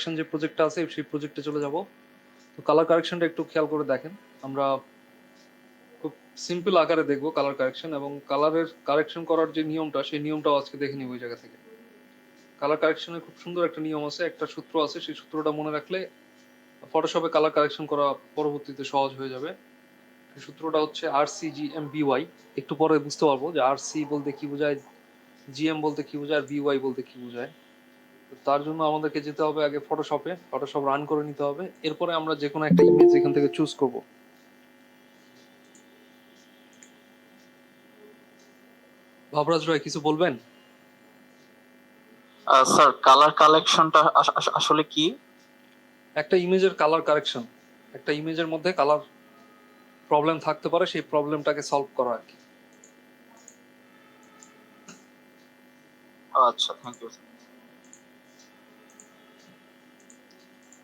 Correction যে প্রজেক্টটা আছে সেই প্রজেক্টে চলে যাব। তো কালার কারেকশনটা একটু খেয়াল করে দেখেন। আমরা খুব সিম্পল আকারে দেখবো কালার কারেকশন, এবং কালারের কারেকশন করার যে নিয়মটা সেই নিয়মটাও আজকে দেখে নিব ওই জায়গা থেকে। কালার কারেকশনের খুব সুন্দর একটা নিয়ম আছে, একটা সূত্র আছে, সেই সূত্রটা মনে রাখলে ফটোশপে কালার কারেকশন করা পরবর্তীতে সহজ হয়ে যাবে। সেই সূত্রটা হচ্ছে RCGMBY। একটু পরে বুঝতে পারবো যে RC বলতে কি বোঝায়, GM বলতে কি বোঝায়, আর BY বলতে কি বোঝায়। তার জন্য আমাদেরকে যেতে হবে আগে ফটোশপে, ফটোশপ রান করে নিতে হবে, এরপরে আমরা যে কোনো একটা ইমেজ এখান থেকে চুজ করব। ভাবরাজ রয় কিছু বলবেন? স্যার কালার কালেকশনটা আসলে কি? একটা ইমেজের কালার কারেকশন, একটা ইমেজের মধ্যে কালার প্রবলেম থাকতে পারে, সেই প্রবলেমটাকে সলভ করা আর কি। আচ্ছা, থ্যাংক ইউ।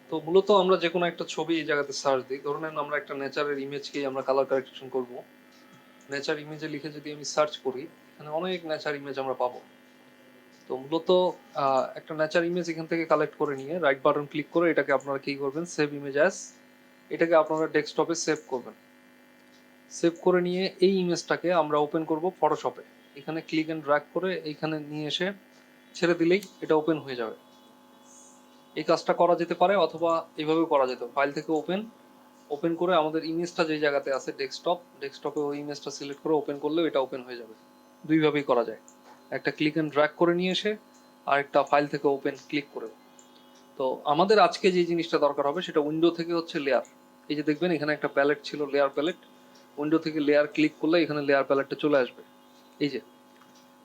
তো মূলত আমরা যে কোনো একটা ছবি এই জায়গাতে সার্চ দিই, ধরে নেন আমরা একটা নেচারের ইমেজকেই আমরা কালার কারেকশন করব। নেচার ইমেজে লিখে যদি আমি সার্চ করি, এখানে অনেক নেচার ইমেজ আমরা পাবো। তো মূলত একটা নেচার ইমেজ এখান থেকে কালেক্ট করে নিয়ে রাইট বাটন ক্লিক করে এটাকে আপনারা কি করবেন, সেভ ইমেজ অ্যাজ, এটাকে আপনারা ডেস্কটপে সেভ করবেন। সেভ করে নিয়ে এই ইমেজটাকে আমরা ওপেন করব ফটোশপে। এখানে ক্লিক এন্ড ড্র্যাগ করে এইখানে নিয়ে এসে ছেড়ে দিলেই এটা ওপেন হয়ে যাবে। এই কাজটা করা যেতে পারে, অথবা এইভাবেও করা যেত, ফাইল থেকে ওপেন করে আমাদের ইমেজটা যে জায়গাতে আছে ডেস্কটপে ওই ইমেজটা সিলেক্ট করে ওপেন করলেও এটা ওপেন হয়ে যাবে। দুইভাবেই করা যায়, একটা ক্লিক এন্ড ড্র্যাগ করে নিয়ে এসে আর একটা ফাইল থেকে ওপেন ক্লিক করে। তো আমাদের আজকে যে জিনিসটা দরকার হবে সেটা উইন্ডো থেকে হচ্ছে লেয়ার। এই যে দেখবেন এখানে একটা প্যালেট ছিল, লেয়ার প্যালেট। উইন্ডো থেকে লেয়ার ক্লিক করলে এখানে লেয়ার প্যালেটটা চলে আসবে, এই যে।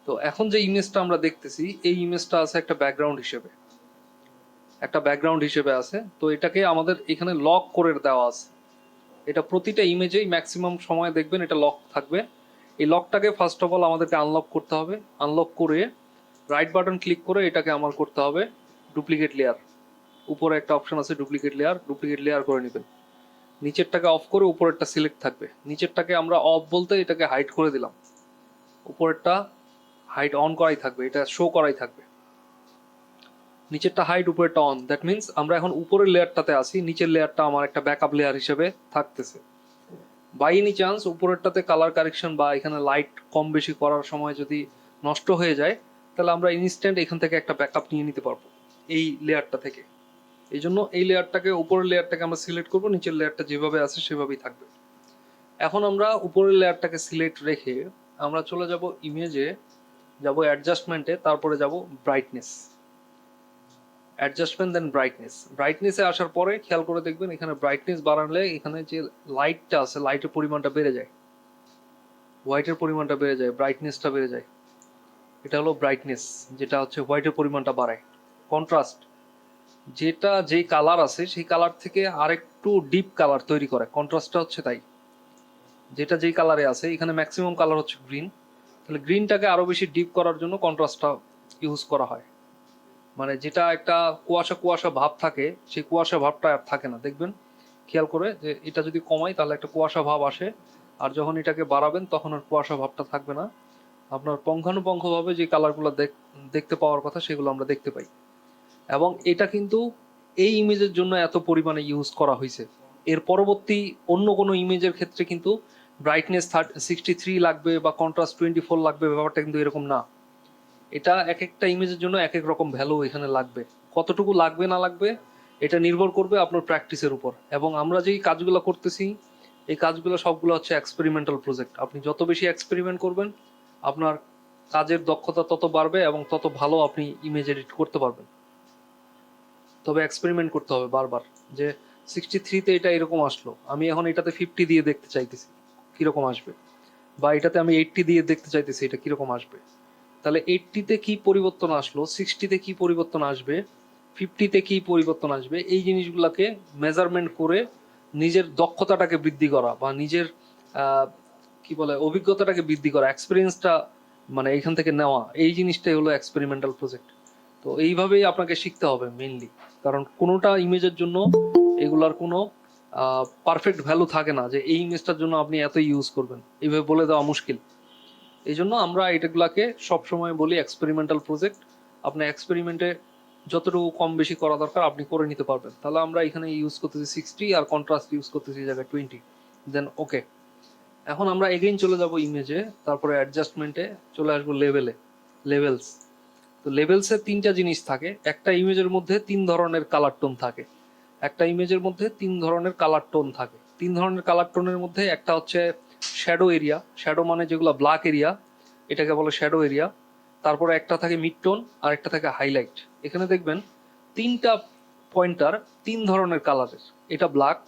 তো এখন যে ইমেজটা আমরা দেখতেছি এই ইমেজটা আছে একটা ব্যাকগ্রাউন্ড হিসেবে, আছে। তো এটাকে আমাদের এখানে লক করে দেওয়া আছে। এটা প্রতিটা ইমেজেই ম্যাক্সিমাম সময় দেখবেন এটা লক থাকবে। এই লকটাকে ফার্স্ট অফ অল আমাদেরকে আনলক করতে হবে। আনলক করে রাইট বাটন ক্লিক করে এটাকে আমার করতে হবে ডুপ্লিকেট লেয়ার। উপরে একটা অপশন আছে ডুপ্লিকেট লেয়ার করে নেবেন। নিচেরটাকে অফ করে উপরেরটা সিলেক্ট থাকবে। নিচেরটাকে আমরা অফ বলতে এটাকে হাইড করে দিলাম, উপরেরটা হাইড অন করাই থাকবে, এটা শো করাই থাকবে। নিচেরটা হাইড, উপরেরটা অন, দ্যাট মিনস আমরা এখন উপরের লেয়ারটাতে আসি, নিচের লেয়ারটা আমার একটা ব্যাকআপ লেয়ার হিসেবে থাকতেছে। বাই এনি চান্স উপরেরটাতে কালার কারেকশন বা এখানে লাইট কম বেশি করার সময় যদি নষ্ট হয়ে যায়, তাহলে আমরা ইনস্ট্যান্ট এখান থেকে একটা ব্যাকআপ নিয়ে নিতে পারবো এই লেয়ারটা থেকে। এই জন্য এই লেয়ারটাকে, উপরের লেয়ারটাকে আমরা সিলেক্ট করবো, নিচের লেয়ারটা যেভাবে আছে সেভাবেই থাকবে। এখন আমরা উপরের লেয়ারটাকে সিলেক্ট রেখে আমরা চলে যাব ইমেজে, যাব অ্যাডজাস্টমেন্টে, তারপরে যাব ব্রাইটনেস, অ্যাডজাস্টমেন্ট দেন ব্রাইটনেসে আসার পরে খেয়াল করে দেখবেন এখানে ব্রাইটনেস বাড়ালে এখানে যে লাইটটা আছে লাইটের পরিমাণটা বেড়ে যায়, হোয়াইটের পরিমাণটা বেড়ে যায়, ব্রাইটনেসটা বেড়ে যায়। এটা হলো ব্রাইটনেস, যেটা হচ্ছে হোয়াইটের পরিমাণটা বাড়ায়। কন্ট্রাস্ট, যেটা যেই কালার আছে সেই কালার থেকে আরেকটু ডিপ কালার তৈরি করে, কন্ট্রাস্টটা হচ্ছে তাই। যেটা যেই কালারে আছে, এখানে ম্যাক্সিমাম কালার হচ্ছে গ্রিন, তাহলে গ্রিনটাকে আরো বেশি ডিপ করার জন্য কন্ট্রাস্টটা ইউজ করা হয়। মানে যেটা একটা কুয়াশা কুয়াশা ভাব থাকে সেই কুয়াশা ভাবটা আর থাকে না, দেখবেন খেয়াল করে যে এটা যদি কমাই তাহলে একটা কুয়াশা ভাব আসে, আর যখন এটাকে বাড়াবেন তখন আর কুয়াশা ভাবটা থাকবে না। আপনার পঙ্খানুপঙ্খভাবে যে কালারগুলো দেখতে পাওয়ার কথা সেগুলো আমরা দেখতে পাই। এবং এটা কিন্তু এই ইমেজের জন্য এত পরিমাণে ইউজ করা হয়েছে। এর পরবর্তী অন্য কোনো ইমেজের ক্ষেত্রে কিন্তু ব্রাইটনেস 63 লাগবে বা কন্ট্রাস্ট 24 লাগবে, ব্যাপারটা কিন্তু এরকম না। এটা এক একটা ইমেজের জন্য এক এক রকম ভ্যালু এখানে লাগবে। কতটুকু লাগবে না লাগবে এটা নির্ভর করবে আপনার প্র্যাকটিসের উপর। এবং আমরা যেই কাজগুলো করতেছি এই কাজগুলো সবগুলো হচ্ছে এক্সপেরিমেন্টাল প্রজেক্ট। আপনি যত বেশি এক্সপেরিমেন্ট করবেন আপনার কাজের দক্ষতা তত বাড়বে এবং তত ভালো আপনি ইমেজ এডিট করতে পারবেন। তবে এক্সপেরিমেন্ট করতে হবে বারবার, যে 63-তে এটা এরকম আসলো, আমি এখন এটাতে 50 দিয়ে দেখতে চাইতেছি কিরকম আসবে, বা এটাতে আমি 80 দিয়ে দেখতে চাইতেছি এটা কিরকম আসবে। তাহলে 80-তে কি পরিবর্তন আসলো, 60-তে কি পরিবর্তন আসবে, 50-তে কি পরিবর্তন আসবে, এই জিনিসগুলোকে মেজারমেন্ট করে নিজের দক্ষতাটাকে বৃদ্ধি করা বা নিজের কি বলে অভিজ্ঞতাটাকে বৃদ্ধি করা, এক্সপিরিয়েন্সটা মানে এখান থেকে নেওয়া, এই জিনিসটাই হলো এক্সপেরিমেন্টাল প্রজেক্ট। তো এইভাবেই আপনাকে শিখতে হবে মেইনলি, কারণ কোনোটা ইমেজের জন্য এগুলার কোনো পারফেক্ট ভ্যালু থাকে না যে এই ইমেজটার জন্য আপনি এত ইউজ করবেন, এইভাবে বলে দেওয়া মুশকিল। এই জন্য আমরা এটাগুলাকে সবসময় বলি এক্সপেরিমেন্টাল প্রজেক্ট। আপনি এক্সপেরিমেন্টে যতটুকু কম বেশি করা দরকার আপনি করে নিতে পারবেন। তাহলে আমরা এখানে ইউজ করতেছি 60 আর কন্ট্রাস্ট ইউজ করতেছি এই জায়গায় 20, দেন ওকে। এখন আমরা এগেইন চলে যাব ইমেজে, তারপরে অ্যাডজাস্টমেন্টে চলে আসবো লেভেলস। তো লেভেলসে তিনটা জিনিস থাকে। একটা ইমেজের মধ্যে তিন ধরনের কালার টোন থাকে। তিন ধরনের কালার টোনের মধ্যে একটা হচ্ছে শ্যাডো এরিয়া, শ্যাডো মানে যেগুলো ব্ল্যাক এরিয়া, এটাকে বলে শ্যাডো এরিয়া। তারপরে একটা থাকে মিড টোন আর একটা থাকে হাইলাইট। এখানে দেখবেন তিনটা পয়েন্টার তিন ধরনের কালারের, এটা ব্ল্যাক,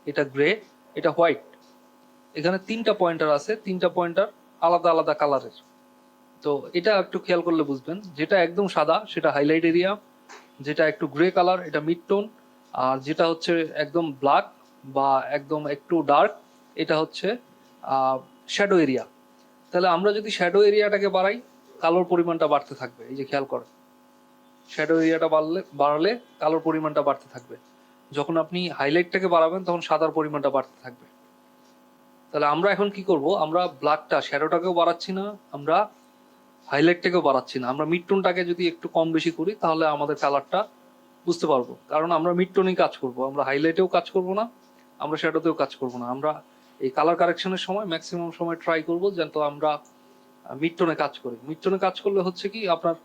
এটা গ্রে, এটা হোয়াইট। এখানে তিনটা পয়েন্টার আছে, তিনটা পয়েন্টার আলাদা আলাদা কালারের। তো এটা একটু খেয়াল করলে বুঝবেন, যেটা একদম সাদা সেটা হাইলাইট এরিয়া, যেটা একটু গ্রে কালার এটা মিড টোন, আর যেটা হচ্ছে একদম ব্ল্যাক বা একদম একটু ডার্ক এটা হচ্ছে শ্যাডো এরিয়া। তাহলে আমরা যদি শ্যাডো এরিয়াটাকে বাড়াই, কালোর পরিমাণটা বাড়তে থাকবে। এই যে খেয়াল করেন, শ্যাডো এরিয়াটা বাড়লে কালোর পরিমাণটা বাড়তে থাকবে। যখন আপনি হাইলাইটটাকে বাড়াবেন তখন সাদার পরিমাণটা বাড়তে থাকবে। তাহলে আমরা এখন কি করব, আমরা ব্ল্যাকটা শ্যাডোটাকেও বাড়াচ্ছি না, আমরা হাইলাইটটাকেও বাড়াচ্ছি না, আমরা মিড টোনটাকে যদি একটু কম বেশি করি তাহলে আমাদের কালারটা বুঝতে পারবো। কারণ আমরা মিড টোনেই কাজ করব, আমরা হাইলাইটেও কাজ করব না, আমরা শ্যাডোতেও কাজ করব না। আমরা এই কালার কারেকশনের সময় ম্যাক্সিমাম সময় ট্রাই করব যেন আমরা মিড টোনে কাজ করি। মিড টোনে কাজ করলে হচ্ছে কি আপনার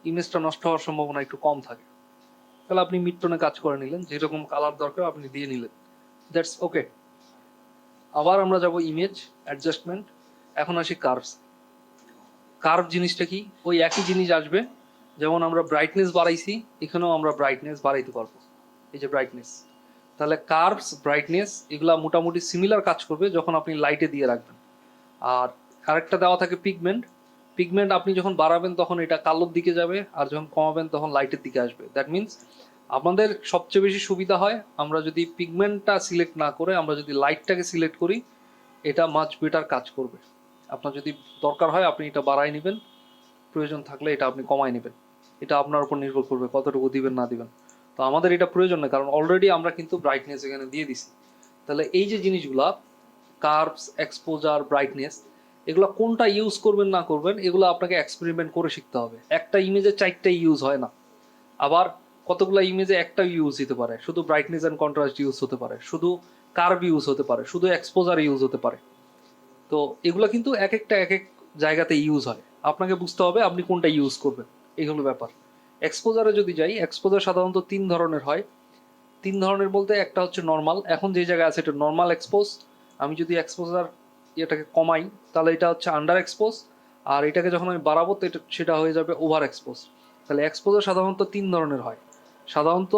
ইমেজটা নষ্ট হওয়ার সম্ভাবনা একটু কম থাকে। তাহলে আপনি মিড টোনে কাজ করে নিলেন, যেরকম কালার দরকার আপনি দিয়ে নিলেন, দ্যাটস ওকে। আবার আমরা যাব ইমেজ অ্যাডজাস্টমেন্ট। এখন আসি কার্ভ জিনিসটা কি, ওই একই জিনিস আসবে। যেমন আমরা ব্রাইটনেস বাড়াইছি, এখানেও আমরা ব্রাইটনেস বাড়াইতে পারবো। এই যে ব্রাইটনেস, তাহলে কার্ভস ব্রাইটনেস এগুলা মোটামুটি সিমিলার কাজ করবে যখন আপনি লাইটে দিয়ে রাখবেন। আর আরেকটা দেওয়া থাকে পিগমেন্ট আপনি যখন বাড়াবেন তখন এটা কালোর দিকে যাবে, আর যখন কমাবেন তখন লাইটের দিকে আসবে। দ্যাট মিনস আমাদের সবচেয়ে বেশি সুবিধা হয় আমরা যদি পিগমেন্টটা সিলেক্ট না করে আমরা যদি লাইটটাকে সিলেক্ট করি, এটা মাচ বেটার কাজ করবে। আপনার যদি দরকার হয় আপনি এটা বাড়াই নেবেন, প্রয়োজন থাকলে এটা আপনি কমাই নেবেন। এটা আপনার উপর নির্ভর করবে কতটুকু দিবেন না দিবেন। তো আমাদের এটা প্রয়োজন নেই, কারণ অলরেডি আমরা কিন্তু ব্রাইটনেস এখানে দিয়ে দিছি। তাহলে এই যে জিনিসগুলা কার্ভস, এক্সপোজার, ব্রাইটনেস, এগুলো কোনটা ইউজ করবেন না করবেন এগুলো আপনাকে এক্সপেরিমেন্ট করে শিখতে হবে। একটা ইমেজে 4টা ইউজ হয় না, আবার কতগুলো ইমেজে একটা ইউজ হতে পারে, শুধু ব্রাইটনেস অ্যান্ড কন্ট্রাস্ট ইউজ হতে পারে, শুধু কার্ভ ইউজ হতে পারে, শুধু এক্সপোজার ইউজ হতে পারে। তো এগুলো কিন্তু এক একটা এক এক জায়গাতে ইউজ হয়, আপনাকে বুঝতে হবে আপনি কোনটা ইউজ করবেন, এই হলো ব্যাপার। এক্সপোজারে যদি যাই, এক্সপোজার সাধারণত 3 ধরনের হয়। 3 ধরনের বলতে একটা হচ্ছে নর্মাল, এখন যে জায়গায় আছে এটা নর্মাল এক্সপোজ। আমি যদি এক্সপোজার এটাকে কমাই তাহলে এটা হচ্ছে আন্ডার এক্সপোজ, আর এটাকে যখন আমি বাড়াবো তো সেটা হয়ে যাবে ওভার এক্সপোজ। তাহলে এক্সপোজার সাধারণত 3 ধরনের হয়। সাধারণত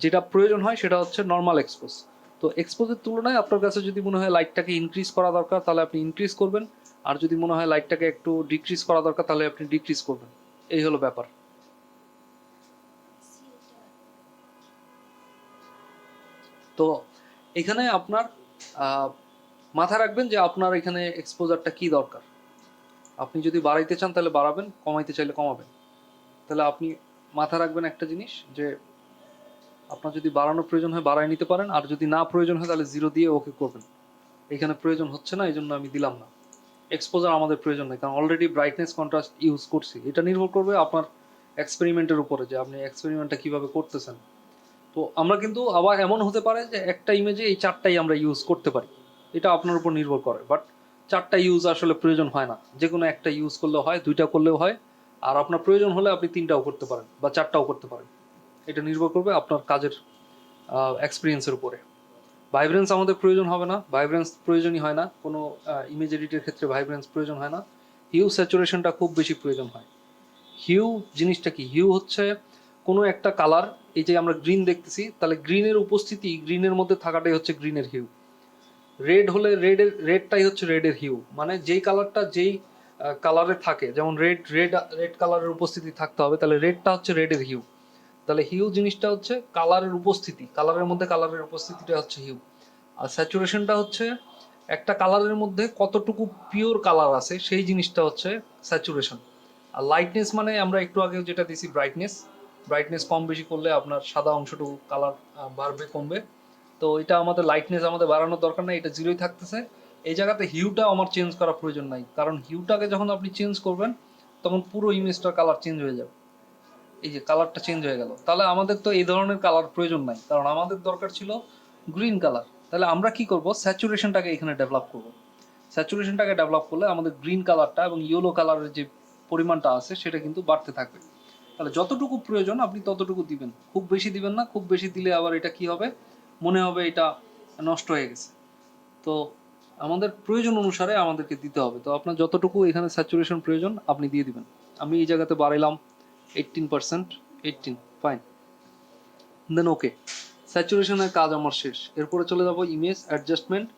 যেটা প্রয়োজন হয় সেটা হচ্ছে নর্মাল এক্সপোজ। তো এক্সপোজের তুলনায় আপনার কাছে যদি মনে হয় লাইটটাকে ইনক্রিজ করা দরকার তাহলে আপনি ইনক্রিজ করবেন, আর যদি মনে হয় লাইটটাকে একটু ডিক্রিজ করা দরকার তাহলে আপনি ডিক্রিজ করবেন। এই হলো ব্যাপার। তো এখানে আপনার মাথায় রাখবেন যে আপনার এখানে এক্সপোজারটা কি দরকার। আপনি যদি বাড়াইতে চান তাহলে বাড়াবেন, কমাইতে চাইলে কমাবেন। তাহলে আপনি মাথায় রাখবেন একটা জিনিস, যে আপনার যদি বাড়ানোর প্রয়োজন হয় বাড়াই নিতে পারেন, আর যদি না প্রয়োজন হয় তাহলে 0 দিয়ে ওকে করবেন। এখানে প্রয়োজন হচ্ছে না এই জন্য আমি দিলাম না। এক্সপোজার আমাদের প্রয়োজন নেই, কারণ অলরেডি ব্রাইটনেস কন্ট্রাস্ট ইউজ করছি। এটা নির্ভর করবে আপনার এক্সপেরিমেন্টের উপরে, যে আপনি এক্সপেরিমেন্টটা কিভাবে করতেছেন। তো আমরা কিন্তু আবার এমন হতে পারে যে একটা ইমেজে এই 4টাই আমরা ইউজ করতে পারি, এটা আপনার উপর নির্ভর করে। বাট 4টা ইউজ আসলে প্রয়োজন হয় না, যে কোনো একটা ইউজ করলেও হয়, 2টা করলেও হয়, আর আপনার প্রয়োজন হলে আপনি 3টাও করতে পারেন বা 4টাও করতে পারেন। এটা নির্ভর করবে আপনার কাজের এক্সপিরিয়েন্সের উপরে। ভাইব্রেন্স আমাদের প্রয়োজন হবে না, ভাইব্রেন্স প্রয়োজনই হয় না কোনো ইমেজ এডিটের ক্ষেত্রে, ভাইব্রেন্স প্রয়োজন হয় না। হিউ স্যাচুরেশনটা খুব বেশি প্রয়োজন হয়। হিউ জিনিসটা কি, হিউ হচ্ছে কোনো একটা কালার, এই যে আমরা গ্রিন দেখতেছি, তাহলে গ্রিনের উপস্থিতি, গ্রিনের মধ্যে থাকাটাই হচ্ছে গ্রিনের হিউ। রেড হলে রেডটাই হচ্ছে রেডের হিউ, মানে যেই কালারটা যেই কালারে থাকে, যেমন রেড কালারের উপস্থিতি থাকতে হবে, তাহলে রেডটা হচ্ছে রেডের হিউ। তাহলে হিউ জিনিসটা হচ্ছে কালারের উপস্থিতি, কালারের মধ্যে কালারের উপস্থিতিটা হচ্ছে হিউ। আর স্যাচুরেশনটা হচ্ছে একটা কালারের মধ্যে কতটুকু পিওর কালার আছে সেই জিনিসটা হচ্ছে স্যাচুরেশন। আর লাইটনেস মানে আমরা একটু আগে যেটা দিছি ব্রাইটনেস কম বেশি করলে আপনার সাদা অংশটুকু কালার বাড়বে কমবে। তো এটা আমাদের লাইটনেস আমাদের বাড়ানোর দরকার নাই, এটা 0ই থাকতেছে। এই জায়গাতে হিউটা আমার চেঞ্জ করার প্রয়োজন নাই, কারণ হিউটাকে যখন আপনি চেঞ্জ করবেন তখন পুরো ইমেজটার কালার চেঞ্জ হয়ে যাবে। এই যে কালারটা চেঞ্জ হয়ে গেল। তাহলে আমাদের তো এই ধরনের কালার প্রয়োজন নাই, কারণ আমাদের দরকার ছিল গ্রিন কালার। তাহলে আমরা কি করব, স্যাচুরেশনটাকে এখানে ডেভেলপ করব। স্যাচুরেশনটাকে ডেভেলপ করলে আমাদের গ্রিন কালারটা এবং ইয়েলো কালারের যে পরিমাণটা আছে সেটা কিন্তু বাড়তে থাকবে। তাহলে যতটুকু প্রয়োজন আপনি ততটুকু দিবেন, খুব বেশি দিবেন না। খুব বেশি দিলে আবার এটা কি হবে, মনে হবে এটা নষ্ট হয়ে গেছে। তো আমাদের প্রয়োজন অনুসারে আমাদেরকে দিতে হবে। তো আপনার যতটুকু এখানে স্যাচুরেশন প্রয়োজন আপনি দিয়ে দিবেন। আমি এই জায়গাতে বাড়াইলাম 18%, 18, ফাইন, দেন ওকে। স্যাচুরেশনের কাজ আমার শেষ। এরপরে চলে যাব ইমেজ অ্যাডজাস্টমেন্ট।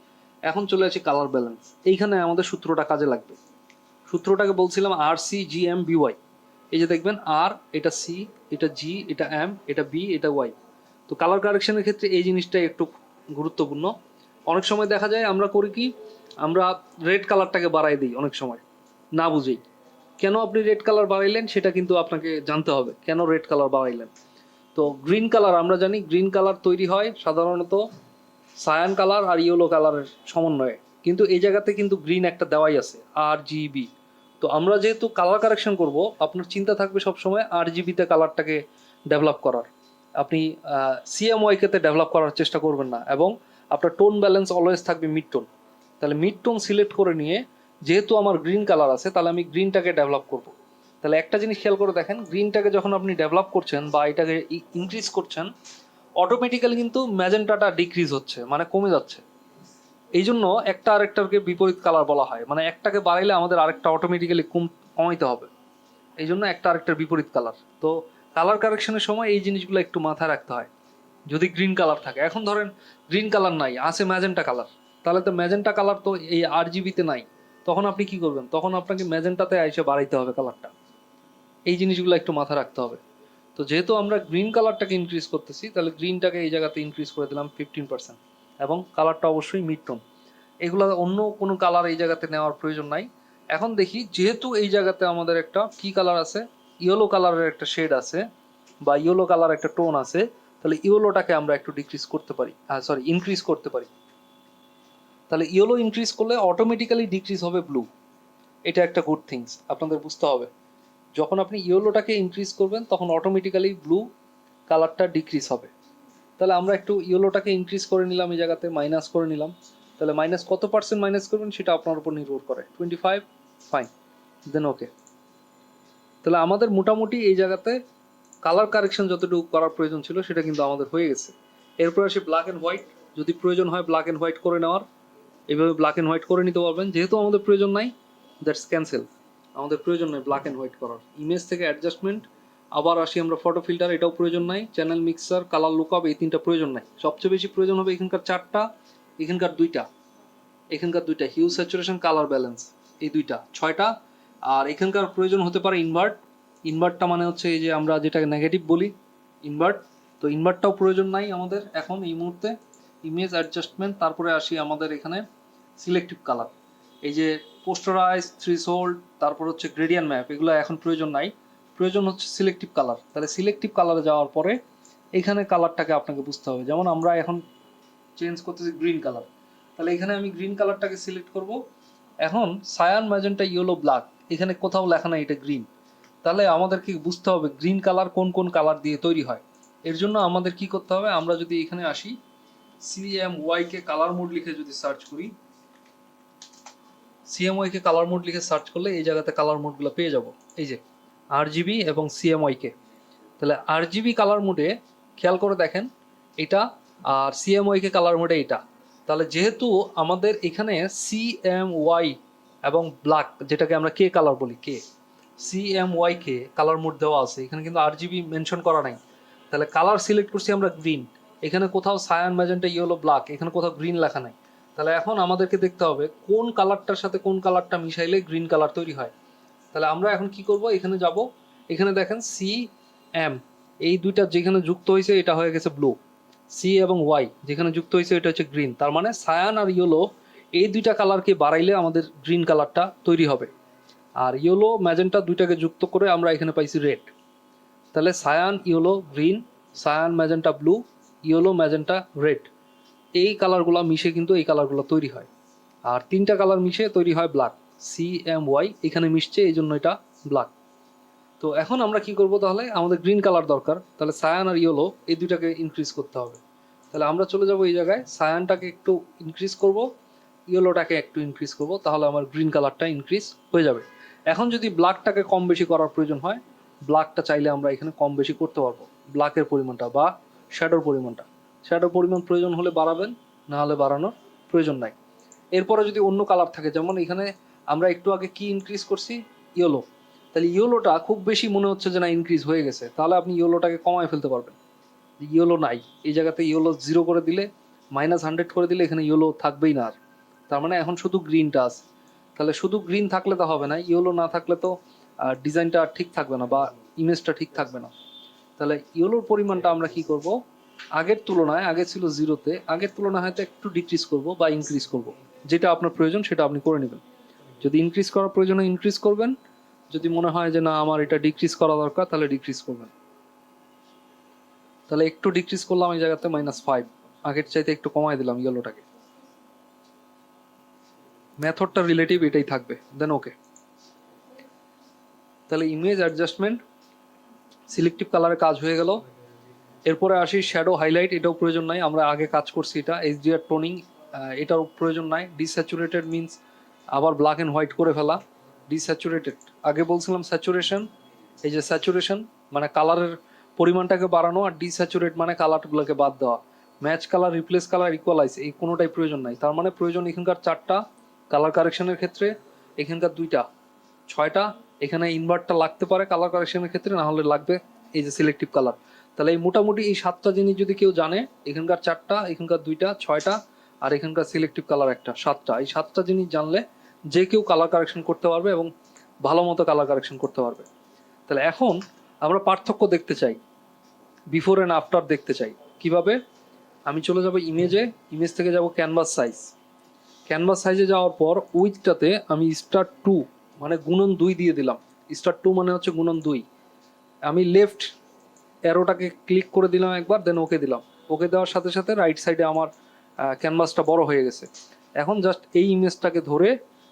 এখন চলে আসি কালার ব্যালেন্স। এইখানে আমাদের সূত্রটা কাজে লাগবে। সূত্রটাকে বলছিলাম আর C G M B Y. এই যে দেখবেন আর, এটা সি, এটা জি, এটা এম, এটা বি, এটা ওয়াই। তো কালার কারেকশনের ক্ষেত্রে এই জিনিসটা একটু গুরুত্বপূর্ণ। অনেক সময় দেখা যায় আমরা করি কি, আমরা রেড কালারটাকে বাড়াই দিই অনেক সময় না বুঝেই। কেন আপনি রেড কালার বাড়াইলেন সেটা কিন্তু আপনাকে জানতে হবে, কেন রেড কালার বাড়াইলেন। তো গ্রিন কালার আমরা জানি, গ্রিন কালার তৈরি হয় সাধারণত সায়ান কালার আর ইয়েলো কালারের সমন্বয়ে, কিন্তু এই জায়গাতে কিন্তু গ্রিন একটা দেওয়াই আছে, আর জিবি। তো আমরা যেহেতু কালার কারেকশন করব, আপনার চিন্তা থাকবে সবসময় আর জিবিতে কালারটাকে ডেভেলপ করার। আপনি সিএমওয়াইকেতে ডেভেলপ করার চেষ্টা করবেন না, এবং আপনার টোন ব্যালেন্স অলওয়েজ থাকবে মিড টোন। তাহলে মিড টোন সিলেক্ট করে নিয়ে, যেহেতু আমার গ্রিন কালার আছে তাহলে আমি গ্রিনটাকে ডেভেলপ করব। তাহলে একটা জিনিস খেয়াল করে দেখেন, গ্রিনটাকে যখন আপনি ডেভেলপ করছেন বা এটাকে ইনক্রিজ করছেন, অটোমেটিক্যালি কিন্তু ম্যাজেন্টাটা ডিক্রিজ হচ্ছে, মানে কমে যাচ্ছে। এই জন্য একটা আরেকটাকে বিপরীত কালার বলা হয়, মানে একটাকে বাড়াইলে আমাদের আরেকটা অটোমেটিক্যালি কমাইতে হবে। এই জন্য একটা আরেকটার বিপরীত কালার। তো কালার কারেকশনের সময় এই জিনিসগুলো একটু মাথায় রাখতে হয়। যদি গ্রিন কালার থাকে, এখন ধরেন গ্রিন কালার নাই, আছে ম্যাজেন্টা কালার, তাহলে তো ম্যাজেন্টা কালার তো এই আর জিবিতে নাই। তখন আপনি কি করবেন, তখন আপনাকে ম্যাজেন্টাতে এসে বাড়াইতে হবে কালারটা। এই জিনিসগুলো একটু মাথায় রাখতে হবে। তো যেহেতু আমরা গ্রিন কালারটাকে ইনক্রিজ করতেছি, তাহলে গ্রিনটাকে এই জায়গাতে ইনক্রিজ করে দিলাম 15%, এবং কালারটা অবশ্যই মিড টোন। এগুলো অন্য কোনো কালার এই জায়গাতে নেওয়ার প্রয়োজন নাই। এখন দেখি, যেহেতু এই জায়গাতে আমাদের একটা কি কালার আছে, ইয়েলো কালারের একটা শেড আছে বা ইয়েলো কালার একটা টোন আছে, তাহলে ইয়েলোটাকে আমরা একটু ডিক্রিজ করতে পারি, ইনক্রিজ করতে পারি। তাহলে ইয়েলো ইনক্রিজ করলে অটোমেটিক্যালি ডিক্রিজ হবে ব্লু। এটা একটা গুড থিংস আপনাদের বুঝতে হবে। যখন আপনি ইয়েলোটাকে ইনক্রিজ করবেন তখন অটোমেটিক্যালি ব্লু কালারটা ডিক্রিজ হবে। তাহলে আমরা একটু ইয়েলোটাকে ইনক্রিজ করে নিলাম, এই জায়গাতে মাইনাস করে নিলাম। তাহলে মাইনাস কত পার্সেন্ট মাইনাস করবেন সেটা আপনার উপর নির্ভর করে, 25, ফাইন, দেন ওকে। তাহলে আমাদের মোটামুটি এই জায়গাতে কালার কারেকশন যতটুকু করার প্রয়োজন ছিল সেটা কিন্তু আমাদের হয়ে গেছে। এরপর আসি ব্ল্যাক অ্যান্ড হোয়াইট। যদি প্রয়োজন হয় ব্ল্যাক অ্যান্ড হোয়াইট করে নেওয়ার, এইভাবে ব্ল্যাক অ্যান্ড হোয়াইট করে নিতে পারবেন। যেহেতু আমাদের প্রয়োজন নাই, দ্যাটস ক্যান্সেল। আমাদের প্রয়োজন নয় ব্ল্যাক অ্যান্ড হোয়াইট করার। ইমেজ থেকে অ্যাডজাস্টমেন্ট, আবার আসি আমরা ফটো ফিল্টার, এটাও প্রয়োজন নাই। চ্যানেল মিক্সার, কালার লুকআপ, এই তিনটা প্রয়োজন নাই। সবচেয়ে বেশি প্রয়োজন হবে এখানকার চারটা, এখানকার দুইটা, এখানকার দুইটা, হিউ স্যাচুরেশন কালার ব্যালেন্স, এই দুইটা, ছয়টা। আর এখানকার প্রয়োজন হতে পারে ইনভার্ট। ইনভার্টটা মানে হচ্ছে এই যে আমরা যেটাকে নেগেটিভ বলি, ইনভার্ট। তো ইনভার্টটাও প্রয়োজন নাই আমাদের এখন এই মুহূর্তে। ইমেজ অ্যাডজাস্টমেন্ট, তারপরে আসি আমাদের এখানে সিলেক্টিভ কালার। এই যে পোস্টারাইজ, থ্রিশোল্ড, তারপর হচ্ছে গ্রেডিয়ান্ট ম্যাপ, এগুলো এখন প্রয়োজন নাই। প্রয়োজন হচ্ছে সিলেক্টিভ কালার। তাহলে সিলেক্টিভ কালারে যাওয়ার পরে এখানে কালারটাকে আপনাকে বুঝতে হবে। যেমন আমরা এখন চেঞ্জ করতেছি গ্রিন কালার, তাহলে এখানে আমি গ্রিন কালারটাকে সিলেক্ট করব। এখন সায়ান, ম্যাজেন্টা, ইয়েলো, ব্ল্যাক, এখানে কোথাও লেখা নাই এটা গ্রিন। তাহলে আমাদেরকে বুঝতে হবে গ্রিন কালার কোন কোন কালার দিয়ে তৈরি হয়। এর জন্য আমাদের কি করতে হবে, আমরা যদি এখানে আসি, CMY কে কালার মোড লিখে যদি সার্চ করি, CMY কে কালার মোড লিখে সার্চ করলে এই জায়গাতে কালার মোডগুলো পেয়ে যাব। এই যে RGB এবং CMY কে। তাহলে RGB কালার মোডে খেয়াল করে দেখেন এটা, আর CMY কে কালার মোডে এটা। তাহলে যেহেতু আমাদের এখানে CMY এবং ব্ল্যাক, যেটাকে আমরা কে কালার বলি, কে CMY কে কালার মোড দেওয়া আছে, এখানে কিন্তু RGB মেনশন করা নাই। তাহলে কালার সিলেক্ট করছি আমরা গ্রিন, এখানে কোথাও সায়ান, ম্যাজেন্টা, ইয়েলো, ব্ল্যাক, এখানে কোথাও গ্রিন লেখা নাই। তাহলে এখন আমাদেরকে দেখতে হবে কোন কালারটার সাথে কোন কালারটা মিশাইলে গ্রিন কালার তৈরি হয়। তাহলে আমরা এখন কি করব, এখানে যাব, এখানে দেখেন CM, এই দুইটা যেখানে যুক্ত হয়েছে এটা হয়ে গেছে ব্লু। C এবং Y যেখানে যুক্ত হয়েছে এটা হচ্ছে গ্রিন। তার মানে সায়ান আর ইয়েলো এই দুইটা কালারকে বাড়াইলে আমাদের গ্রিন কালারটা তৈরি হবে। আর ইয়েলো, ম্যাজেন্টা দুইটাকে যুক্ত করে আমরা এখানে পাইছি রেড। তাহলে cyan, yellow, green, cyan, magenta, blue, yellow, magenta, red, এই কালারগুলো মিশে কিন্তু এই কালারগুলো তৈরি হয়। আর তিনটা কালার মিশে তৈরি হয় ব্ল্যাক। CMY এখানে মিশছে এই জন্য এটা ব্ল্যাক। তো এখন আমরা কি করব, তাহলে আমাদের গ্রিন কালার দরকার, তাহলে সায়ান আর ইয়েলো এই দুইটাকে ইনক্রিজ করতে হবে। তাহলে আমরা চলে যাব এই জায়গায়, সায়ানটাকে একটু ইনক্রিজ করব, ইয়েলোটাকে একটু ইনক্রিজ করব, তাহলে আমার গ্রিন কালারটা ইনক্রিজ হয়ে যাবে। এখন যদি ব্ল্যাকটাকে কম বেশি করার প্রয়োজন হয়, ব্ল্যাকটা চাইলে আমরা এখানে কম বেশি করতে পারবো, ব্ল্যাকের পরিমাণটা বা শ্যাডোর পরিমাণটা। শ্যাডোর পরিমাণ প্রয়োজন হলে বাড়াবেন, না হলে বাড়ানোর প্রয়োজন নাই। এরপরে যদি অন্য কালার থাকে, যেমন এখানে আমরা একটু আগে কি ইনক্রিজ করছি, ইয়েলো, তাহলে ইয়েলোটা খুব বেশি মনে হচ্ছে যে না ইনক্রিজ হয়ে গেছে, তাহলে আপনি ইয়েলোটাকে কমায় ফেলতে পারবেন। ইয়েলো নাই, এই জায়গাতে ইয়েলো 0 করে দিলে, -100 করে দিলে এখানে ইয়েলো থাকবেই না আর। তার মানে এখন শুধু গ্রিনটা আছে। তাহলে শুধু গ্রিন থাকলে তো হবে না, ইয়েলো না থাকলে তো ডিজাইনটা ঠিক থাকবে না বা ইমেজটা ঠিক থাকবে না। তাহলে ইয়েলোর পরিমাণটা আমরা কি করব, আগের তুলনায়, আগে ছিল 0-তে, আগের তুলনায় হয়তো একটু ডিক্রিজ করব বা ইনক্রিজ করব, যেটা আপনার প্রয়োজন সেটা আপনি করে নেবেন। যদি ইনক্রিজ করার প্রয়োজন হয় ইনক্রিজ করবেন, যদি মনে হয় যে না আমার এটা ডিক্রিজ করা দরকার তাহলে ডিক্রিজ করবেন। তাহলে একটু ডিক্রিজ করলাম এই জায়গাতে -5, আগের চাইতে একটু কমাই দিলাম ইয়েলোটাকে। মেথডটা রিলেটিভ এটাই থাকবে, দেন ওকে। তাহলে ইমেজ অ্যাডজাস্টমেন্ট, সিলেক্টিভ কালারে কাজ হয়ে গেল। এরপরে আসি শ্যাডো হাইলাইট, এটাও প্রয়োজন নাই, আমরা আগে কাজ করছি এটা। এইচডিআর টোনিং, এটাও প্রয়োজন নাই। ডিস্যাচুরেটেড মিন্স আবার ব্ল্যাক অ্যান্ড হোয়াইট করে ফেলা। ডিস্যাচুরেটেড, আগে বলছিলাম স্যাচুরেশন, এই যে স্যাচুরেশন মানে কালারের পরিমাণটাকে বাড়ানো, আর ডিস্যাচুরেট মানে কালারগুলোকে বাদ দেওয়া। Match colour, replace colour, equalise, এই কোনোটাই প্রয়োজন নাই। তার মানে প্রয়োজন এখানকার 4টা কালার কারেকশনের ক্ষেত্রে, এখানকার 2টা, 6টা। এখানে ইনভার্টটা লাগতে পারে কালার কারেকশনের ক্ষেত্রে, না হলে লাগবে এই যে সিলেক্টিভ কালার। তাহলে এই মোটামুটি এই 7টা জিনিস যদি কেউ জানে, এখানকার 4টা, এখানকার 2টা, 6টা, আর এখানকার সিলেক্টিভ কালার একটা, 7টা, এই 7টা জিনিস জানলে যে কেউ কালার কারেকশন করতে পারবে এবং ভালো মতো কালার কারেকশন করতে পারবে। তাহলে এখন আমরা পার্থক্য দেখতে চাই, বিফোর অ্যান্ড আফটার দেখতে চাই। কিভাবে? আমি চলে যাব ইমেজে, ইমেজ থেকে যাব ক্যানভাস সাইজ। ক্যানভাস সাইজে যাওয়ার পর উইথটাতে আমি *2 মানে *2 দিয়ে দিলাম। *2 মানে হচ্ছে *2। আমি লেফট অ্যারোটাকে ক্লিক করে দিলাম একবার, দেন ওকে দিলাম। ওকে দেওয়ার সাথে সাথে রাইট সাইডে আমার ক্যানভাসটা বড় হয়ে গেছে। এখন জাস্ট এই ইমেজটাকে ধরে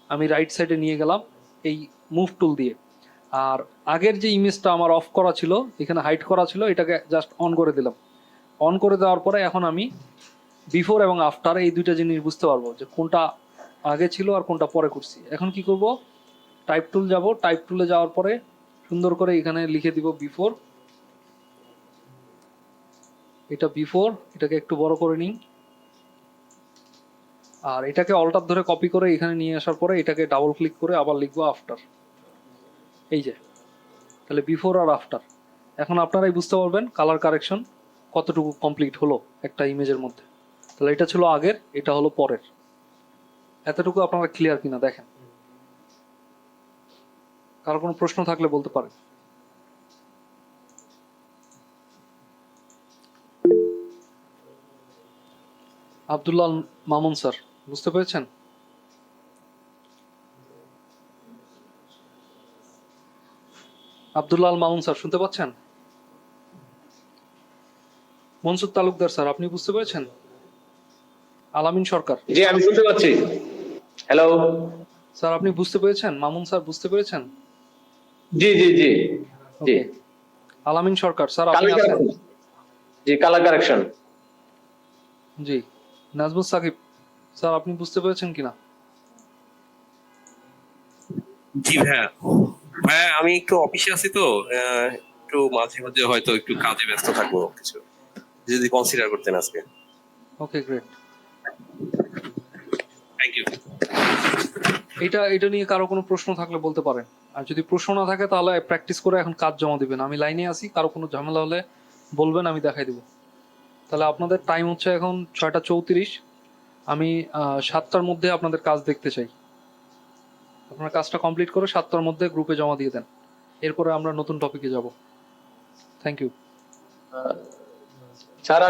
আমি রাইট সাইডে নিয়ে গেলাম এই মুভ টুল দিয়ে। আর আগের যে ইমেজটা আমার অফ করা ছিল, এখানে হাইড করা ছিল, এটাকে জাস্ট অন করে দিলাম। অন করে দেওয়ার পরে এখন আমি বিফোর এবং আফটার এই দুইটা জিনিস বুঝতে পারবো যে কোনটা আগে ছিল আর কোনটা পরে করছি। এখন কি করব, টাইপ টুল যাব, টাইপ টুলে যাওয়ার পরে সুন্দর করে এখানে লিখে দিব বিফোর। এটা বিফোর, এটাকে একটু বড় করে নিই, আর এটাকে অল্টার ধরে কপি করে এখানে নিয়ে আসার পরে এটাকে ডাবল ক্লিক করে আবার লিখবো আফটার। এই যে, তাহলে বিফোর আর আফটার। এখন আপনারাই বুঝতে পারবেন কালার কারেকশন কতটুকু কমপ্লিট হলো একটা ইমেজের মধ্যে। তাহলে এটা ছিল আগের, এটা হলো পরের। এতটুকু আপনারা ক্লিয়ার কিনা দেখেন। কারো কোনো প্রশ্ন থাকলে বলতে পারেন। আব্দুল্লাহ মামুন স্যার, বুঝতে পেরেছেন? আব্দুল্লাহ মামুন স্যার শুনতে পাচ্ছেন? মনসুর তালুকদার স্যার, আপনি বুঝতে পেরেছেন? আলামিন সরকার, জি আমি শুনতে পাচ্ছি। হ্যালো। স্যার আপনি বুঝতে পেরেছেন? মামুন স্যার বুঝতে পেরেছেন? জি জি জি জি। ওকে। আলামিন সরকার স্যার, আপনি কালার আছেন? কারেকশন। জি কালার কারেকশন। জি। নাজমুস সাকিব স্যার, আপনি বুঝতে পেরেছেন কিনা? জি ভাইয়া, ভাইয়া আমি একটু অফিসে আছি তো, একটু মাঝে মাঝে হয়তো একটু কাজে ব্যস্ত থাকবো কিছু, যদি কনসিডার করতেন আজকে। Okay great. Thank you. এটা নিয়ে কারো কোনো প্রশ্ন থাকলে বলতে পারেন। আর যদি প্রশ্ন না থাকে তাহলে প্র্যাকটিস করে এখন কাজ জমা দিবেন। আমি লাইনে আছি, কারো কোনো ঝামেলা হলে বলবেন, আমি দেখাই দেবো। তাহলে আপনাদের টাইম হচ্ছে এখন 6টা 34। আমি 7টার মধ্যে আপনাদের কাজ দেখতে চাই। আপনার কাজটা কমপ্লিট করে 7টার মধ্যে গ্রুপে জমা দিয়ে দেন। এরপরে আমরা নতুন টপিকে যাব। Thank you.